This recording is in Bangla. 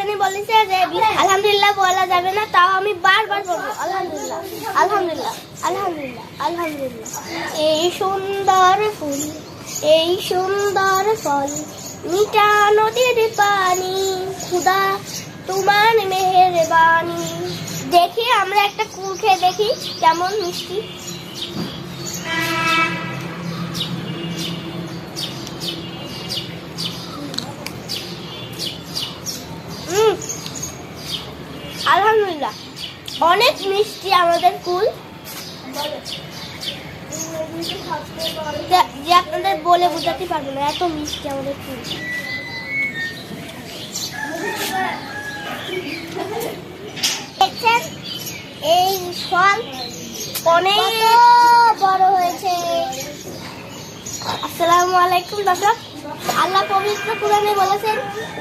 শ্রেণী বলেছে যে আলহামদুলিল্লাহ বলা যাবে না, তাও আমি বারবার বলবো আলহামদুলিল্লাহ আলহামদুলিল্লাহ আলহামদুলিল্লাহ আলহামদুলিল্লাহ। এই সুন্দর ফুল, এই সুন্দর ফল, মিঠা নদীর পানি, খুদা তোমার মেহেরবানি। দেখি আমরা একটা কুল খেয়ে দেখি কেমন মিষ্টি। আলহামদুলিল্লাহ অনেক মিষ্টি আমাদের কুল, যে আপনাদের বলে বোঝাতে পারবো না, এত মিষ্টি আমাদের কুল। দেখছেন এই ফল অনেক বড় হয়েছে। আসসালামু আলাইকুম দর্শক, আল্লাহ পবিত্র কুরআনে বলেছেন